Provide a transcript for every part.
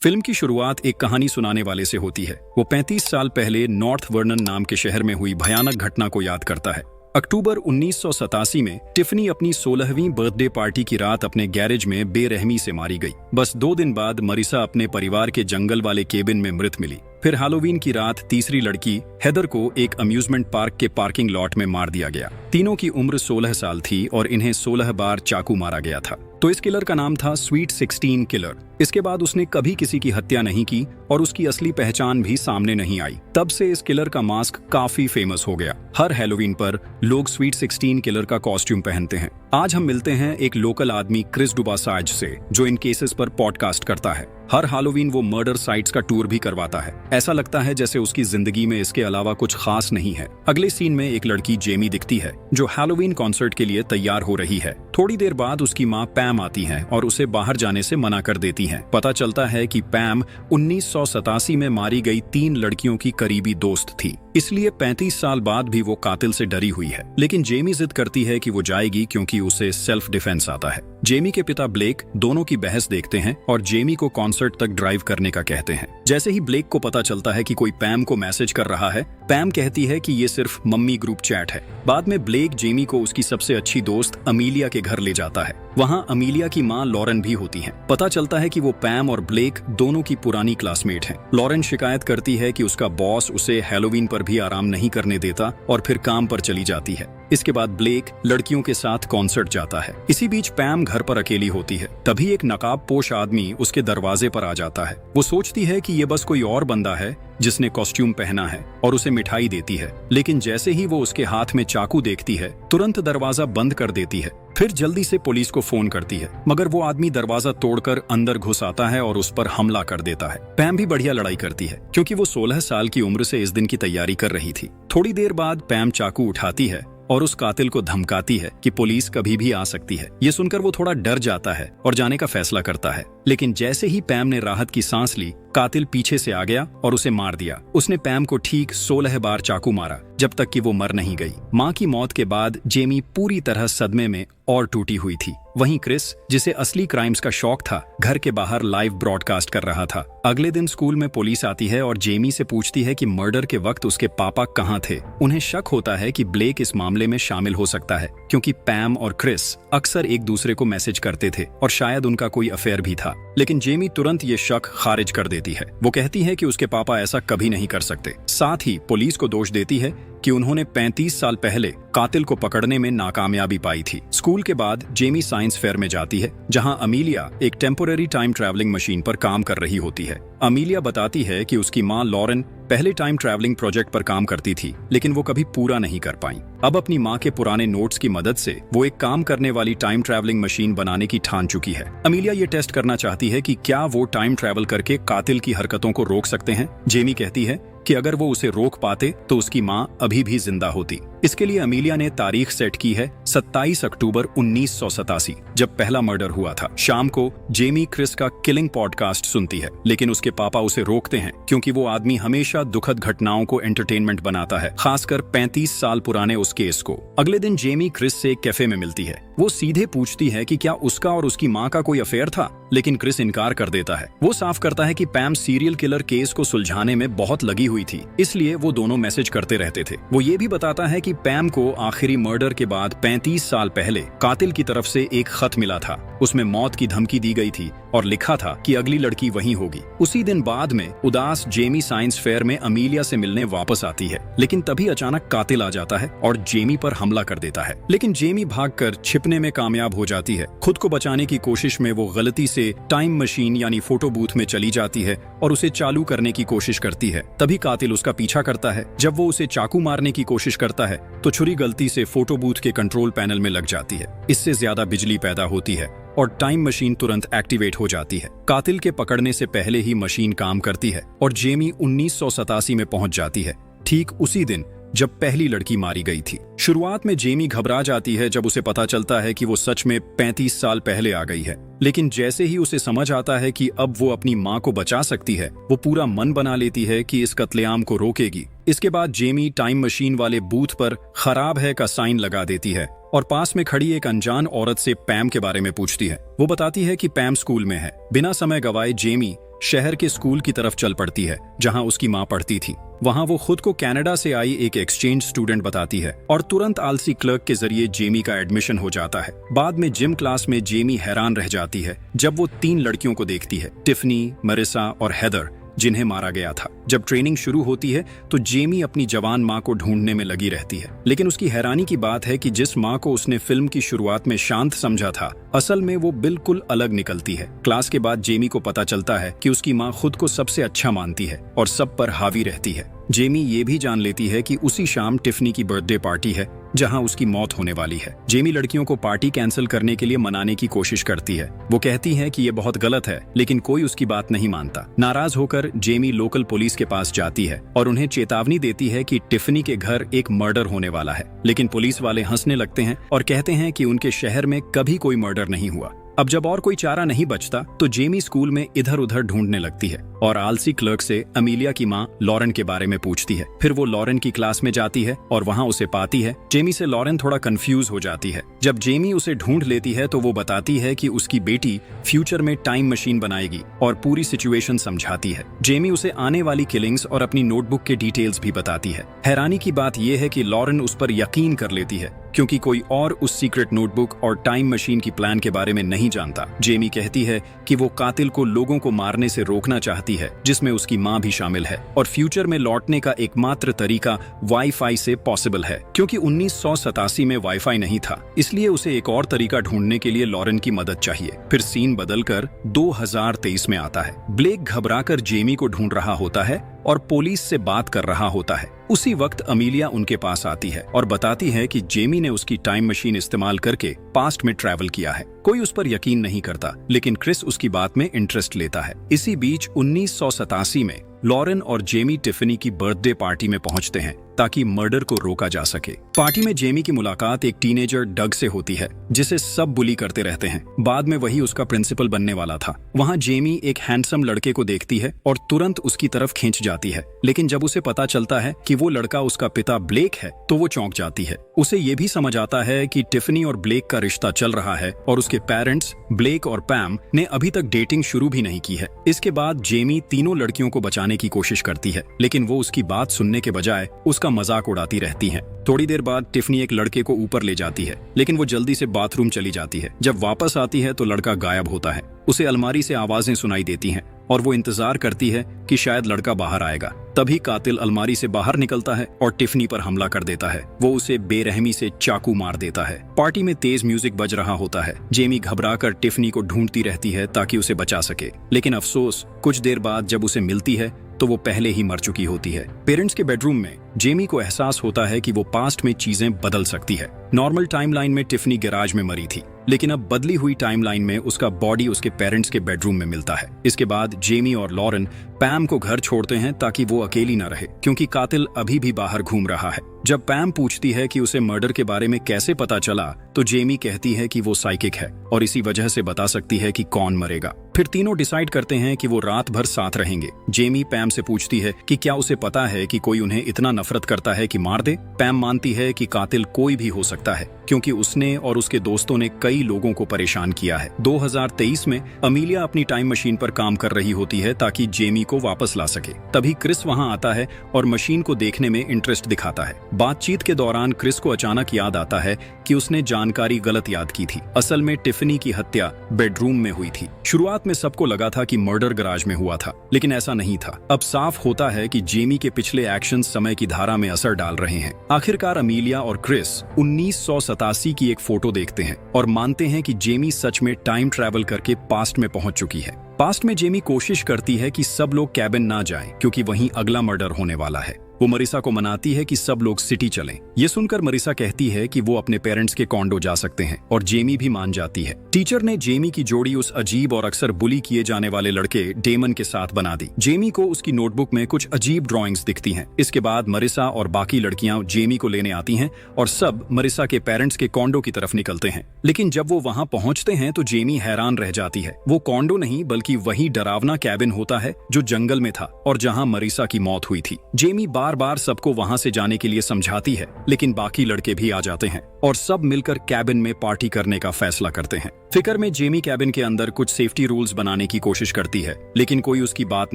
Film की शुरुआत एक कहानी सुनाने वाले से होती है। वो 35 साल पहले नॉर्थ वर्नन नाम के शहर में हुई भयानक घटना को याद करता है। अक्टूबर 1987 में टिफनी अपनी 16वीं बर्थडे पार्टी की रात अपने गैरेज में बेरहमी से मारी गई। बस 2 दिन बाद मरीसा अपने परिवार के जंगल वाले केबिन में मृत मिली। फिर हैलोवीन की रात तीसरी लड़की हेदर को एक अम्यूजमेंट पार्क के पार्किंग लॉट में मार दिया गया। तीनों की उम्र 16 साल थी और इन्हें 16 बार चाकू मारा गया था। तो इस किलर का नाम था स्वीट 16 किलर। इसके बाद उसने कभी किसी की हत्या नहीं की और उसकी असली पहचान भी सामने नहीं आई। तब से इस किलर का मास्क काफी फेमस हो गया। हर हैलोवीन पर लोग स्वीट 16 किलर का कॉस्ट्यूम पहनते हैं। आज हम मिलते हैं एक लोकल आदमी क्रिस डुबासाज से, जो इन केसेस पर पॉडकास्ट करता है। हर हैलोवीन वो मर्डर साइट्स का टूर भी करवाता है। ऐसा लगता है जैसे उसकी जिंदगी में इसके अलावा कुछ खास नहीं है। अगले सीन में एक लड़की जेमी दिखती है, जो हैलोवीन कॉन्सर्ट के लिए तैयार हो रही है। थोड़ी देर बाद उसकी माँ पैम आती है और उसे बाहर जाने से मना कर देती है। पता चलता है कि पैम 1987 में मारी गई 3 लड़कियों की करीबी दोस्त थी, इसलिए 35 साल बाद भी वो कातिल से डरी हुई है। लेकिन जेमी जिद करती है कि वो जाएगी क्योंकि उसे सेल्फ डिफेंस आता है। जेमी के पिता ब्लेक दोनों की बहस देखते हैं और जेमी को कॉन्सर्ट तक ड्राइव करने का कहते हैं। जैसे ही ब्लेक को पता चलता है कि कोई पैम को मैसेज कर रहा है, पैम कहती है कि ये सिर्फ मम्मी ग्रुप चैट है। बाद में ब्लेक जेमी को उसकी सबसे अच्छी दोस्त अमीलिया के घर ले जाता है। वहाँ अमीलिया की माँ लॉरेन भी होती है। पता चलता है कि वो पैम और ब्लेक दोनों की पुरानी क्लासमेट हैं। लॉरेन शिकायत करती है कि उसका बॉस उसे हैलोवीन पर भी आराम नहीं करने देता और फिर काम पर चली जाती है। इसके बाद ब्लेक लड़कियों के साथ कॉन्सर्ट जाता है। इसी बीच पैम घर पर अकेली होती है। तभी एक नकाबपोश आदमी उसके दरवाजे पर आ जाता है। वो सोचती है कि ये बस कोई और बंदा है जिसने कॉस्ट्यूम पहना है और उसे मिठाई देती है। लेकिन जैसे ही वो उसके हाथ में चाकू देखती है, तुरंत दरवाजा बंद कर देती है। फिर जल्दी से पुलिस को फोन करती है, मगर वो आदमी दरवाजा तोड़कर अंदर घुस आता है और उस पर हमला कर देता है। पैम भी बढ़िया लड़ाई करती है, क्योंकि वो 16 साल की उम्र से इस दिन की तैयारी कर रही थी। थोड़ी देर बाद पैम चाकू उठाती है और उस कातिल को धमकाती है कि पुलिस कभी भी आ सकती है। ये सुनकर वो थोड़ा डर जाता है और जाने का फैसला करता है। लेकिन जैसे ही पैम ने राहत की सांस ली, कातिल पीछे से आ गया और उसे मार दिया। उसने पैम को ठीक 16 बार चाकू मारा, जब तक कि वो मर नहीं गई। माँ की मौत के बाद जेमी पूरी तरह सदमे में और टूटी हुई थी। वहीं क्रिस, जिसे असली क्राइम्स का शौक था, घर के बाहर लाइव ब्रॉडकास्ट कर रहा था। अगले दिन स्कूल में पुलिस आती है और जेमी से पूछती है कि मर्डर के वक्त उसके पापा कहाँ थे। उन्हें शक होता है कि ब्लेक इस मामले में शामिल हो सकता है, क्योंकि पैम और क्रिस अक्सर एक दूसरे को मैसेज करते थे और शायद उनका कोई अफेयर भी था। लेकिन जेमी तुरंत ये शक खारिज कर देती है। वो कहती है कि उसके पापा ऐसा कभी नहीं कर सकते। साथ ही पुलिस को दोष देती है कि उन्होंने 35 साल पहले कातिल को पकड़ने में नाकामयाबी पाई थी। स्कूल के बाद जेमी साइंस फेयर में जाती है, जहां अमीलिया एक टेम्पोररी टाइम ट्रैवलिंग मशीन पर काम कर रही होती है। अमीलिया बताती है कि उसकी माँ लॉरेन पहले टाइम ट्रैवलिंग प्रोजेक्ट पर काम करती थी, लेकिन वो कभी पूरा नहीं कर पाई। अब अपनी माँ के पुराने नोट्स की मदद से वो एक काम करने वाली टाइम ट्रैवलिंग मशीन बनाने की ठान चुकी है। अमीलिया ये टेस्ट करना चाहती है कि क्या वो टाइम ट्रैवल करके कातिल की हरकतों को रोक सकते हैं। जेमी कहती है कि अगर वो उसे रोक पाते तो उसकी माँ अभी भी जिंदा होती। इसके लिए अमीलिया ने तारीख सेट की है 27 अक्टूबर 1987, जब पहला मर्डर हुआ था। शाम को जेमी क्रिस का किलिंग पॉडकास्ट सुनती है, लेकिन उसके पापा उसे रोकते हैं, क्योंकि वो आदमी हमेशा दुखद घटनाओं को एंटरटेनमेंट बनाता है, खासकर 35 साल पुराने उस केस को। अगले दिन जेमी क्रिस से एक कैफे में मिलती है। वो सीधे पूछती है कि क्या उसका और उसकी माँ का कोई अफेयर था, लेकिन क्रिस इनकार कर देता है। वो साफ करता है कि पैम सीरियल किलर केस को सुलझाने में बहुत लगी हुई थी, इसलिए वो दोनों मैसेज करते रहते थे। वो ये भी बताता है कि पैम को आखिरी मर्डर के बाद 35 साल पहले कातिल की तरफ से एक खत मिला था। उसमें मौत की धमकी दी गई थी और लिखा था कि अगली लड़की वहीं होगी। उसी दिन बाद में उदास जेमी साइंस फेयर में अमीलिया से मिलने वापस आती है, लेकिन तभी अचानक कातिल आ जाता है और जेमी पर हमला कर देता है। लेकिन जेमी भागकर छिपने में कामयाब हो जाती है। खुद को बचाने की कोशिश में वो गलती से टाइम मशीन यानी फोटो बूथ में चली जाती है और उसे चालू करने की कोशिश करती है। तभी कातिल उसका पीछा करता है। जब वो उसे चाकू मारने की कोशिश करता है तो छुरी गलती से फोटो बूथ के कंट्रोल पैनल में लग जाती है। इससे ज्यादा बिजली पैदा होती है और टाइम मशीन तुरंत एक्टिवेट हो जाती है। कातिल के पकड़ने से पहले ही मशीन काम करती है और जेमी 1987 में पहुंच जाती है, ठीक उसी दिन जब पहली लड़की मारी गई थी। शुरुआत में जेमी घबरा जाती है जब उसे पता चलता है कि वो सच में 35 साल पहले आ गई है, लेकिन जैसे ही उसे समझ आता है कि अब वो अपनी माँ को बचा सकती है, वो पूरा मन बना लेती है कि इस कत्लेआम को रोकेगी। इसके बाद जेमी टाइम मशीन वाले बूथ पर खराब है का साइन लगा देती है और पास में खड़ी एक अनजान औरत से पैम के बारे में पूछती है। वो बताती है कि पैम स्कूल में है। बिना समय गवाए जेमी शहर के स्कूल की तरफ चल पड़ती है जहां उसकी मां पढ़ती थी। वहां वो खुद को कनाडा से आई एक एक्सचेंज स्टूडेंट बताती है और तुरंत आलसी क्लर्क के जरिए जेमी का एडमिशन हो जाता है। बाद में जिम क्लास में जेमी हैरान रह जाती है जब वो 3 लड़कियों को देखती है, टिफनी, मरिसा और हेदर, जिन्हें मारा गया था। जब ट्रेनिंग शुरू होती है तो जेमी अपनी जवान मां को ढूंढने में लगी रहती है, लेकिन उसकी हैरानी की बात है कि जिस मां को उसने फिल्म की शुरुआत में शांत समझा था, असल में वो बिल्कुल अलग निकलती है। क्लास के बाद जेमी को पता चलता है कि उसकी मां खुद को सबसे अच्छा मानती है और सब पर हावी रहती है। जेमी ये भी जान लेती है कि उसी शाम टिफनी की बर्थडे पार्टी है जहां उसकी मौत होने वाली है। जेमी लड़कियों को पार्टी कैंसिल करने के लिए मनाने की कोशिश करती है। वो कहती है कि ये बहुत गलत है, लेकिन कोई उसकी बात नहीं मानता। नाराज होकर जेमी लोकल पुलिस के पास जाती है और उन्हें चेतावनी देती है कि टिफनी के घर एक मर्डर होने वाला है, लेकिन पुलिस वाले हंसने लगते हैं और कहते हैं कि उनके शहर में कभी कोई मर्डर नहीं हुआ। अब जब और कोई चारा नहीं बचता तो जेमी स्कूल में इधर उधर ढूंढने लगती है और आलसी क्लर्क से अमीलिया की मां लॉरेन के बारे में पूछती है। फिर वो लॉरेन की क्लास में जाती है और वहां उसे पाती है। जेमी से लॉरेन थोड़ा कंफ्यूज हो जाती है। जब जेमी उसे ढूंढ लेती है तो वो बताती है कि उसकी बेटी फ्यूचर में टाइम मशीन बनाएगी और पूरी सिचुएशन समझाती है। जेमी उसे आने वाली किलिंग्स और अपनी नोटबुक के डिटेल्स भी बताती है। हैरानी की बात यह है कि लॉरेन उस पर यकीन कर लेती है क्योंकि कोई और उस सीक्रेट नोटबुक और टाइम मशीन की प्लान के बारे में नहीं जानता। जेमी कहती है कि वो कातिल को लोगों को मारने से रोकना चाहती है, जिसमें उसकी मां भी शामिल है, और फ्यूचर में लौटने का एकमात्र तरीका वाईफाई से पॉसिबल है। क्योंकि 1987 में वाईफाई नहीं था, इसलिए उसे एक और तरीका ढूंढने के लिए लॉरेन की मदद चाहिए। फिर सीन बदलकर 2023 में आता है। ब्लेक घबराकर जेमी को ढूंढ रहा होता है और पुलिस से बात कर रहा होता है। उसी वक्त अमीलिया उनके पास आती है और बताती है कि जेमी ने उसकी टाइम मशीन इस्तेमाल करके पास्ट में ट्रैवल किया है। कोई उस पर यकीन नहीं करता, लेकिन क्रिस उसकी बात में इंटरेस्ट लेता है। इसी बीच 1987 में लॉरेन और जेमी टिफनी की बर्थडे पार्टी में पहुंचते हैं ताकि मर्डर को रोका जा सके। पार्टी में जेमी की मुलाकात एक टीनेजर डग से होती है जिसे सब बुली करते रहते हैं। बाद में वही उसका प्रिंसिपल बनने वाला था। वहां जेमी एक हैंडसम लड़के को देखती है और तुरंत उसकी तरफ खींच जाती है, लेकिन जब उसे पता चलता है कि वो लड़का उसका पिता ब्लेक है तो वो चौंक जाती है। उसे ये भी समझ आता है कि टिफनी और ब्लेक का रिश्ता चल रहा है और उसके पेरेंट्स ब्लेक और पैम ने अभी तक डेटिंग शुरू भी नहीं की है। इसके बाद जेमी तीनों लड़कियों को बचाने की कोशिश करती है, लेकिन वो उसकी बात सुनने के बजाय उसका मजाक उड़ाती रहती हैं। थोड़ी देर बाद टिफनी एक लड़के को ऊपर ले जाती है, लेकिन वो जल्दी से बाथरूम चली जाती है। जब वापस आती है तो लड़का गायब होता है। उसे अलमारी से आवाजें सुनाई देती हैं और वो इंतजार करती है कि शायद लड़का बाहर आएगा। तभी कातिल अलमारी से बाहर निकलता है और टिफनी पर हमला कर देता है। वो उसे बेरहमी से चाकू मार देता है। पार्टी में तेज म्यूजिक बज रहा होता है। जेमी घबराकर टिफनी को ढूंढती रहती है ताकि उसे बचा सके, लेकिन अफसोस कुछ देर बाद जब उसे मिलती है तो वो पहले ही मर चुकी होती है। पेरेंट्स के बेडरूम में जेमी को एहसास होता है कि वो पास्ट में चीजें बदल सकती है। नॉर्मल टाइमलाइन में टिफनी गैराज में मरी थी, लेकिन अब बदली हुई टाइमलाइन में उसका बॉडी उसके पेरेंट्स के बेडरूम में मिलता है। इसके बाद जेमी और लॉरेन पैम को घर छोड़ते हैं ताकि वो अकेली न रहे, क्योंकि कातिल अभी भी बाहर घूम रहा है। जब पैम पूछती है कि उसे मर्डर के बारे में कैसे पता चला, तो जेमी कहती है कि वो साइकिक है और इसी वजह से बता सकती है कि कौन मरेगा। फिर तीनों डिसाइड करते हैं कि वो रात भर साथ रहेंगे। जेमी पैम से पूछती है कि क्या उसे पता है कि कोई उन्हें इतना नफरत करता है कि मार दे। पैम मानती है कि कातिल कोई भी हो सकता है, क्योंकि उसने और उसके दोस्तों ने कई लोगों को परेशान किया है। 2023 में अमीलिया अपनी टाइम मशीन पर काम कर रही होती है ताकि जेमी को वापस ला सके। तभी क्रिस वहां आता है और मशीन को देखने में इंटरेस्ट दिखाता है। बातचीत के दौरान क्रिस को अचानक याद आता है कि उसने जानकारी गलत याद की थी। असल में टिफनी की हत्या बेडरूम में हुई थी। शुरुआत में सबको लगा था कि मर्डर गैराज में हुआ था, लेकिन ऐसा नहीं था। अब साफ होता है कि जेमी के पिछले एक्शन समय की धारा में असर डाल रहे हैं। आखिरकार अमीलिया और क्रिस 1987 की एक फोटो देखते हैं और मानते हैं कि जेमी सच में टाइम ट्रैवल करके पास्ट में पहुंच चुकी है। पास्ट में जेमी कोशिश करती है कि सब लोग कैबिन ना जाएं, क्योंकि वहीं अगला मर्डर होने वाला है। वो मरिसा को मनाती है कि सब लोग सिटी चलें। ये सुनकर मरिसा कहती है कि वो अपने पेरेंट्स के कॉन्डो जा सकते हैं और जेमी भी मान जाती है। टीचर ने जेमी की जोड़ी उस अजीब और अक्सर बुली किए जाने वाले लड़के डेमन के साथ बना दी। जेमी को उसकी नोटबुक में कुछ अजीब ड्राइंग्स दिखती हैं। इसके बाद मरिसा और बाकी लड़कियां जेमी को लेने आती हैं और सब मरिसा के पेरेंट्स के कॉन्डो की तरफ निकलते हैं। लेकिन जब वो वहां पहुंचते हैं तो जेमी हैरान रह जाती है। वो कॉन्डो नहीं बल्कि वही डरावना कैबिन होता है जो जंगल में था और जहां मरिसा की मौत हुई थी। जेमी बार बार बार सबको वहां से जाने के लिए समझाती है, लेकिन बाकी लड़के भी आ जाते हैं और सब मिलकर कैबिन में पार्टी करने का फैसला करते हैं। फिक्र में जेमी कैबिन के अंदर कुछ सेफ्टी रूल्स बनाने की कोशिश करती है, लेकिन कोई उसकी बात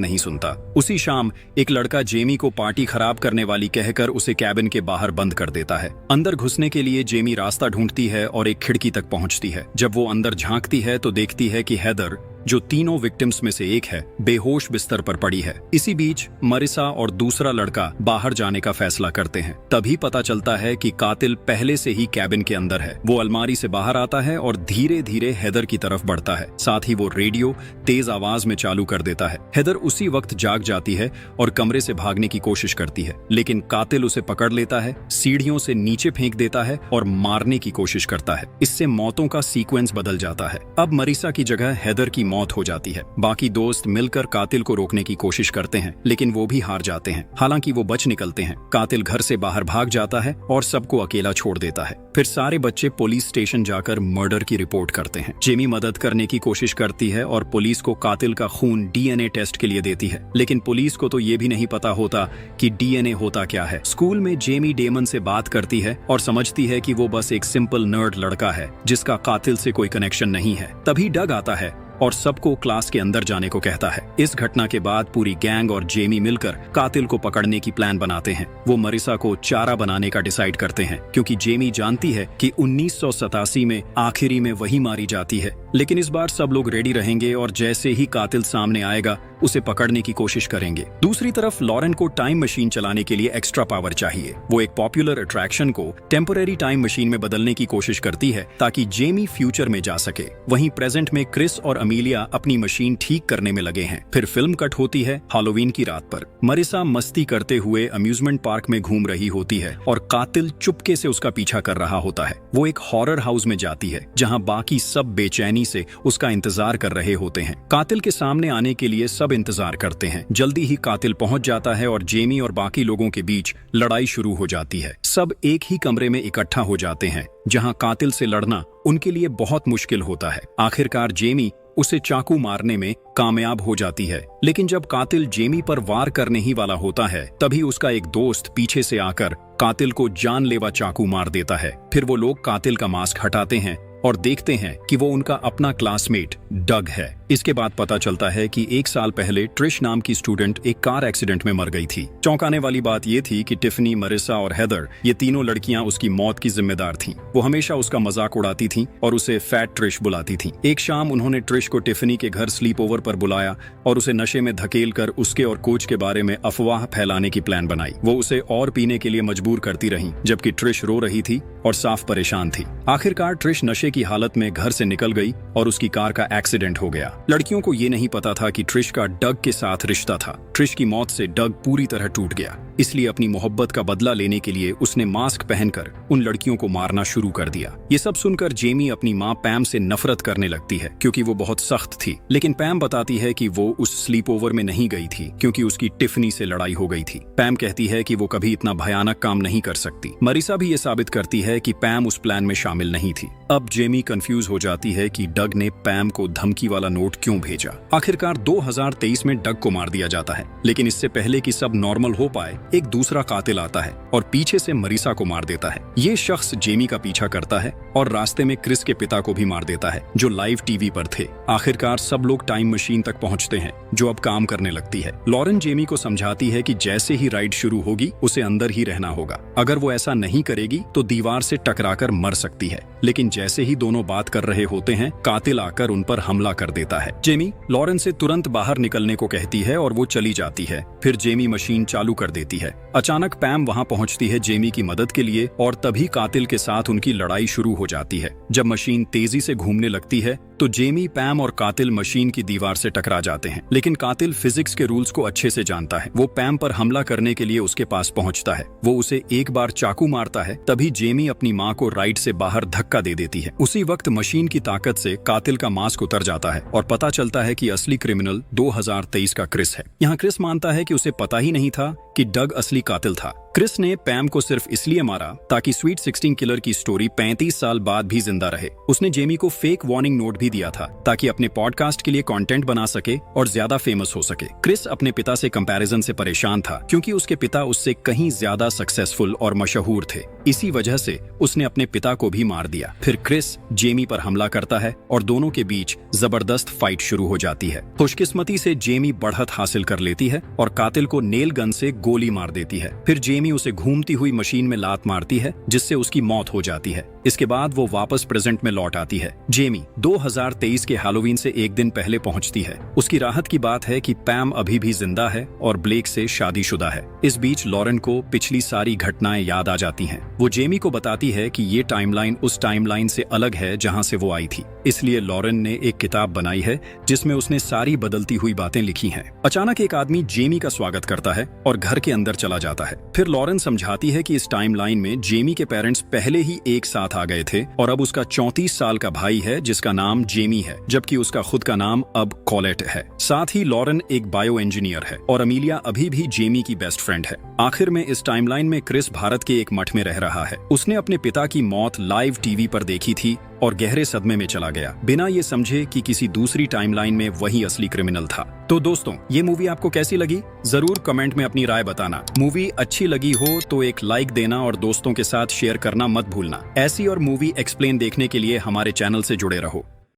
नहीं सुनता। उसी शाम एक लड़का जेमी को पार्टी खराब करने वाली कहकर उसे कैबिन के बाहर बंद कर देता है। अंदर घुसने के लिए जेमी रास्ता ढूंढती है और एक खिड़की तक पहुंचती है। जब वो अंदर झांकती है तो देखती है कि हेदर, जो तीनों विक्टिम्स में से एक है, बेहोश बिस्तर पर पड़ी है। इसी बीच मरिसा और दूसरा लड़का बाहर जाने का फैसला करते हैं। तभी पता चलता है कि कातिल पहले से ही कैबिन के अंदर है। वो अलमारी से बाहर आता है और धीरे धीरे हेदर की तरफ बढ़ता है। साथ ही वो रेडियो तेज आवाज में चालू कर देता है। हेदर उसी वक्त जाग जाती है और कमरे से भागने की कोशिश करती है, लेकिन कातिल उसे पकड़ लेता है, सीढ़ियों से नीचे फेंक देता है और मारने की कोशिश करता है। इससे मौतों का सीक्वेंस बदल जाता है। अब मरिसा की जगह हेदर की मौत हो जाती है। बाकी दोस्त मिलकर कातिल को रोकने की कोशिश करते हैं, लेकिन वो भी हार जाते हैं। हालांकि वो बच निकलते हैं। कातिल घर से बाहर भाग जाता है और सबको अकेला छोड़ देता है। फिर सारे बच्चे पुलिस स्टेशन जाकर मर्डर की रिपोर्ट करते हैं। जेमी मदद करने की कोशिश करती है और पुलिस को कातिल का खून डीएनए टेस्ट के लिए देती है, लेकिन पुलिस को तो ये भी नहीं पता होता कि डीएनए होता क्या है। स्कूल में जेमी डेमन से बात करती है और समझती है कि वो बस एक सिंपल नर्ड लड़का है जिसका कातिल से कोई कनेक्शन नहीं है। तभी डग आता है और सबको क्लास के अंदर जाने को कहता है। इस घटना के बाद पूरी गैंग और जेमी मिलकर कातिल को पकड़ने की प्लान बनाते हैं। वो मरिसा को चारा बनाने का डिसाइड करते हैं, क्योंकि जेमी जानती है कि 1987 में आखिरी में वही मारी जाती है। लेकिन इस बार सब लोग रेडी रहेंगे और जैसे ही कातिल सामने आएगा उसे पकड़ने की कोशिश करेंगे। दूसरी तरफ लॉरेन को टाइम मशीन चलाने के लिए एक्स्ट्रा पावर चाहिए। वो एक पॉपुलर अट्रैक्शन को टेम्पररी टाइम मशीन में बदलने की कोशिश करती है ताकि जेमी फ्यूचर में जा सके। वहीं प्रेजेंट में क्रिस और अमीलिया अपनी मशीन ठीक करने में लगे हैं। फिर फिल्म कट होती है हैलोवीन की रात पर। मरिसा मस्ती करते हुए अम्यूजमेंट पार्क में घूम रही होती है और कातिल चुपके से उसका पीछा कर रहा होता है। वो एक हॉरर हाउस में जाती है जहां बाकी सब बेचैनी से उसका इंतजार कर रहे होते हैं। कातिल के सामने आने के लिए सब इंतजार करते हैं। जल्दी ही कातिल पहुंच जाता है और जेमी और बाकी लोगों के बीच लड़ाई शुरू हो जाती है। सब एक ही कमरे में इकट्ठा हो जाते हैं जहां कातिल से लड़ना उनके लिए बहुत मुश्किल होता है। आखिरकार जेमी उसे चाकू मारने में कामयाब हो जाती है, लेकिन जब कातिल जेमी पर वार करने ही वाला होता है तभी उसका एक दोस्त पीछे से आकर कातिल को जानलेवा चाकू मार देता है। फिर वो लोग कातिल का मास्क हटाते हैं और देखते हैं कि वो उनका अपना क्लासमेट डग है। इसके बाद पता चलता है कि 1 साल पहले ट्रिश नाम की स्टूडेंट एक कार एक्सीडेंट में मर गई थी। चौंकाने वाली बात ये थी कि टिफनी, मरिसा और हेदर, ये तीनों लड़कियां उसकी मौत की जिम्मेदार थीं। वो हमेशा उसका मजाक उड़ाती थीं और उसे फैट ट्रिश बुलाती थीं। एक शाम उन्होंने ट्रिश को टिफनी के घर स्लीप ओवर पर बुलाया और उसे नशे में धकेल कर उसके और कोच के बारे में अफवाह फैलाने की प्लान बनाई। वो उसे और पीने के लिए मजबूर करती रही, जबकि ट्रिश रो रही थी और साफ परेशान थी। आखिरकार ट्रिश नशे की हालत में घर से निकल गई और उसकी कार का एक्सीडेंट हो गया। लड़कियों को ये नहीं पता था कि ट्रिश का डग के साथ रिश्ता था। ट्रिश की मौत से डग पूरी तरह टूट गया, इसलिए अपनी मोहब्बत का बदला लेने के लिए उसने मास्क पहनकर उन लड़कियों को मारना शुरू कर दिया। ये सब सुनकर जेमी अपनी माँ पैम से नफरत करने लगती है, क्योंकि वो बहुत सख्त थी। लेकिन पैम बताती है कि वो उस स्लीप ओवर में नहीं गई थी क्योंकि उसकी टिफनी से लड़ाई हो गई थी। पैम कहती है कि वो कभी इतना भयानक काम नहीं कर सकती। मरिसा भी ये साबित करती है कि पैम उस प्लान में शामिल नहीं थी। अब जेमी कंफ्यूज हो जाती है कि डग ने पैम को धमकी वाला नोट क्यों भेजा। आखिरकार 2023 में डग को मार दिया जाता है, लेकिन इससे पहले कि सब नॉर्मल हो पाए एक दूसरा कातिल आता है और पीछे से मरिसा को मार देता है। ये शख्स जेमी का पीछा करता है और रास्ते में क्रिस के पिता को भी मार देता है, जो लाइव टीवी पर थे। आखिरकार सब लोग टाइम मशीन तक पहुंचते हैं, जो अब काम करने लगती है। लॉरेन जेमी को समझाती है कि जैसे ही राइड शुरू होगी उसे अंदर ही रहना होगा। अगर वो ऐसा नहीं करेगी तो दीवार से टकराकर मर सकती है। लेकिन जैसे ही दोनों बात कर रहे होते हैं, कातिल आकर उन पर हमला कर देता है। जेमी लॉरेन से तुरंत बाहर निकलने को कहती है और वो चली जाती है। फिर जेमी मशीन चालू कर देती है। अचानक पैम वहां पहुंचती है जेमी की मदद के लिए और तभी कातिल के साथ उनकी लड़ाई शुरू हो जाती है। जब मशीन तेजी से घूमने लगती है तो जेमी, पैम और कातिल मशीन की दीवार से टकरा जाते हैं। लेकिन कातिल फिजिक्स के रूल्स को अच्छे से जानता है। वो पैम पर हमला करने के लिए उसके पास पहुंचता है। वो उसे एक बार चाकू मारता है, तभी जेमी अपनी माँ को राइड से बाहर धक्का दे देती है। उसी वक्त मशीन की ताकत से कातिल का मास्क उतर जाता है और पता चलता है कि असली क्रिमिनल 2023 का क्रिस है। यहाँ क्रिस मानता है कि उसे पता ही नहीं था कि डग असली कातिल था। क्रिस ने पैम को सिर्फ इसलिए मारा ताकि स्वीट 16 किलर की स्टोरी 35 साल बाद भी जिंदा रहे। उसने जेमी को फेक वार्निंग नोट भी दिया था ताकि अपने पॉडकास्ट के लिए कंटेंट बना सके और ज्यादा फेमस हो सके। क्रिस अपने पिता से कंपैरिजन से परेशान था क्योंकि उसके पिता उससे कहीं ज्यादा सक्सेसफुल और मशहूर थे। इसी वजह से उसने अपने पिता को भी मार दिया। फिर क्रिस जेमी पर हमला करता है और दोनों के बीच जबरदस्त फाइट शुरू हो जाती है। खुशकिस्मती से जेमी बढ़त हासिल कर लेती है और कातिल को नेल गन से गोली मार देती है। फिर जेमी उसे घूमती हुई मशीन में लात मारती है जिससे उसकी मौत हो जाती है। इसके बाद वो वापस प्रेजेंट में लौट आती है। जेमी 2023 के हैलोवीन से एक दिन पहले पहुंचती है। उसकी राहत की बात है कि पैम अभी भी जिंदा है और ब्लेक से शादीशुदा है। इस बीच लॉरेन को पिछली सारी घटनाएं याद आ जाती हैं। वो जेमी को बताती है कि ये टाइमलाइन उस टाइमलाइन से अलग है जहां से वो आई थी। इसलिए लॉरेन ने एक किताब बनाई है जिसमें उसने सारी बदलती हुई बातें लिखी हैं। अचानक एक आदमी जेमी का स्वागत करता है और घर के अंदर चला जाता है। फिर लॉरेन समझाती है कि इस टाइमलाइन में जेमी के पेरेंट्स पहले ही एक साथ आ गए थे और अब उसका 34 साल का भाई है जिसका नाम जेमी है, जबकि उसका खुद का नाम अब कॉलेट है। साथ ही लॉरेन एक बायो इंजीनियर है और अमीलिया अभी भी जेमी की बेस्ट फ्रेंड है। आखिर में इस टाइमलाइन में क्रिस भारत के एक मठ में रह रहा है। उसने अपने पिता की मौत लाइव टीवी पर देखी थी और गहरे सदमे में चला गया, बिना ये समझे कि किसी दूसरी टाइमलाइन में वही असली क्रिमिनल था। तो दोस्तों, ये मूवी आपको कैसी लगी? जरूर कमेंट में अपनी राय बताना। मूवी अच्छी लगी हो तो एक लाइक देना और दोस्तों के साथ शेयर करना मत भूलना। ऐसी और मूवी एक्सप्लेन देखने के लिए हमारे चैनल से जुड़े रहो।